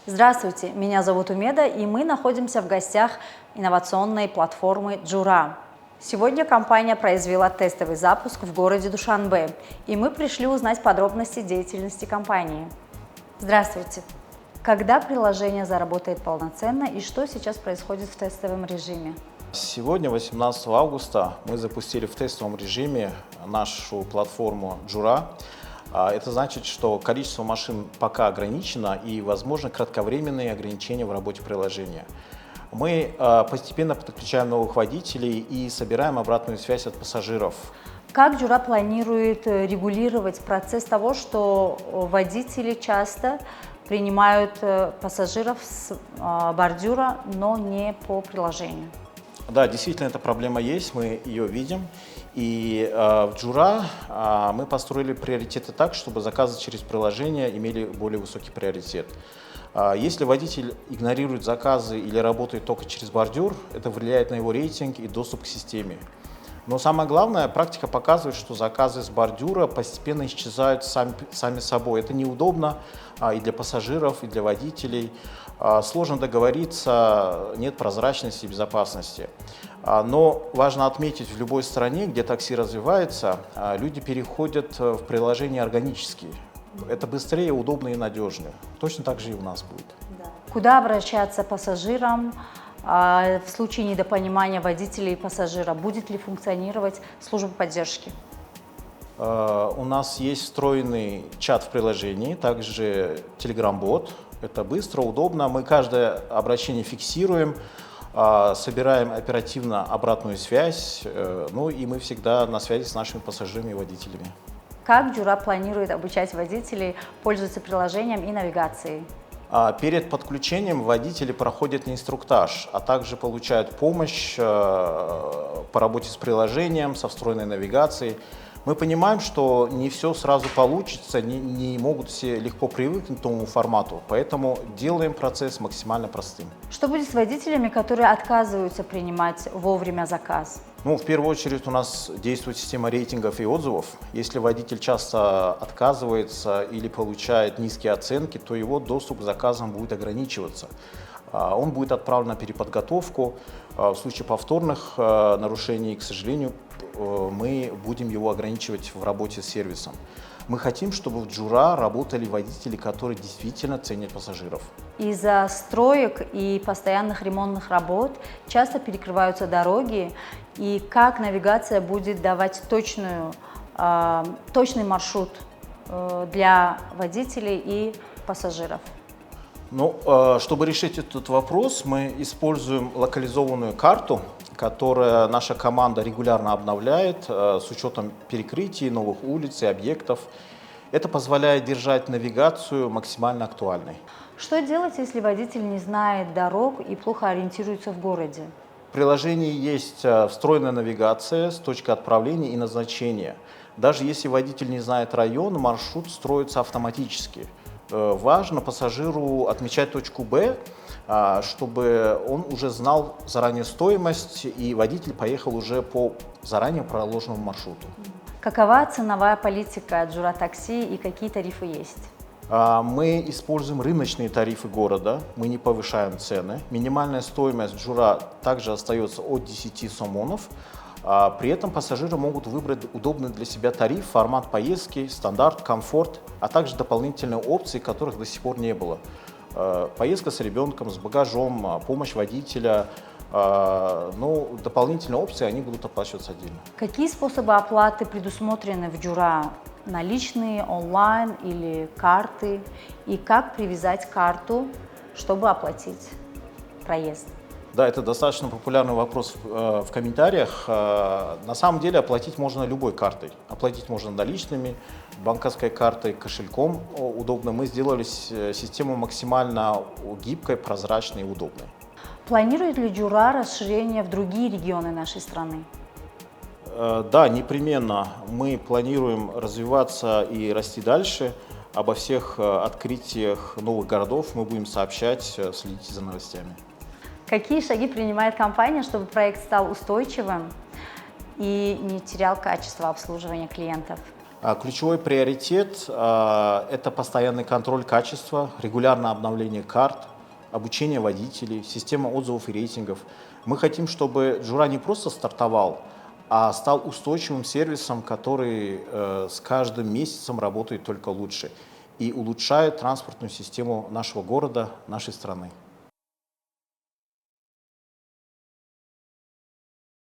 Здравствуйте, меня зовут Умеда, и мы находимся в гостях инновационной платформы Джура. Сегодня компания произвела тестовый запуск в городе Душанбе, и мы пришли узнать подробности деятельности компании. Здравствуйте. Когда приложение заработает полноценно и что сейчас происходит в тестовом режиме? Сегодня, 18 августа, мы запустили в тестовом режиме нашу платформу Джура. Это значит, что количество машин пока ограничено и возможны кратковременные ограничения в работе приложения. Мы постепенно подключаем новых водителей и собираем обратную связь от пассажиров. Как Джура планирует регулировать процесс того, что водители часто принимают пассажиров с бордюра, но не по приложению? Да, действительно, эта проблема есть, мы ее видим. И в Джура мы построили приоритеты так, чтобы заказы через приложение имели более высокий приоритет. Если водитель игнорирует заказы или работает только через бордюр, это влияет на его рейтинг и доступ к системе. Но самое главное, практика показывает, что заказы с бордюра постепенно исчезают сами собой. Это неудобно и для пассажиров, и для водителей. Сложно договориться, нет прозрачности и безопасности. Но важно отметить, в любой стране, где такси развивается, люди переходят в приложение органически. Это быстрее, удобно и надежнее. Точно так же и у нас будет. Куда обращаться пассажирам в случае недопонимания водителя и пассажира? Будет ли функционировать служба поддержки? У нас есть встроенный чат в приложении, также Telegram-бот. Это быстро, удобно. Мы каждое обращение фиксируем, собираем оперативно обратную связь, ну и мы всегда на связи с нашими пассажирами и водителями. Как Джура планирует обучать водителей пользоваться приложением и навигацией? Перед подключением водители проходят инструктаж, а также получают помощь по работе с приложением, со встроенной навигацией. Мы понимаем, что не все сразу получится, не могут все легко привыкнуть к новому формату, поэтому делаем процесс максимально простым. Что будет с водителями, которые отказываются принимать вовремя заказ? В первую очередь у нас действует система рейтингов и отзывов. Если водитель часто отказывается или получает низкие оценки, то его доступ к заказам будет ограничиваться. Он будет отправлен на переподготовку. В случае повторных нарушений, к сожалению, мы будем его ограничивать в работе с сервисом. Мы хотим, чтобы в Джура работали водители, которые действительно ценят пассажиров. Из-за строек и постоянных ремонтных работ часто перекрываются дороги. И как навигация будет давать точный маршрут для водителей и пассажиров? Чтобы решить этот вопрос, мы используем локализованную карту, которую наша команда регулярно обновляет с учетом перекрытий, новых улиц и объектов. Это позволяет держать навигацию максимально актуальной. Что делать, если водитель не знает дорог и плохо ориентируется в городе? В приложении есть встроенная навигация с точкой отправления и назначения. Даже если водитель не знает район, маршрут строится автоматически. Важно пассажиру отмечать точку Б, чтобы он уже знал заранее стоимость, и водитель поехал уже по заранее проложенному маршруту. Какова ценовая политика Джура Такси и какие тарифы есть? Мы используем рыночные тарифы города, мы не повышаем цены. Минимальная стоимость Джура также остается от 10 сомонов. При этом пассажиры могут выбрать удобный для себя тариф, формат поездки, стандарт, комфорт, а также дополнительные опции, которых до сих пор не было. Поездка с ребенком, с багажом, помощь водителя. Дополнительные опции они будут оплачиваться отдельно. Какие способы оплаты предусмотрены в Джура? Наличные, онлайн или карты? И как привязать карту, чтобы оплатить проезд? Да, это достаточно популярный вопрос в комментариях. На самом деле оплатить можно любой картой. Оплатить можно наличными, банковской картой, кошельком удобно. Мы сделали систему максимально гибкой, прозрачной и удобной. Планирует ли Джура расширение в другие регионы нашей страны? Да, непременно. Мы планируем развиваться и расти дальше. Обо всех открытиях новых городов мы будем сообщать, следите за новостями. Какие шаги принимает компания, чтобы проект стал устойчивым и не терял качество обслуживания клиентов? Ключевой приоритет это постоянный контроль качества, регулярное обновление карт, обучение водителей, система отзывов и рейтингов. Мы хотим, чтобы Джура не просто стартовал, а стал устойчивым сервисом, который с каждым месяцем работает только лучше и улучшает транспортную систему нашего города, нашей страны.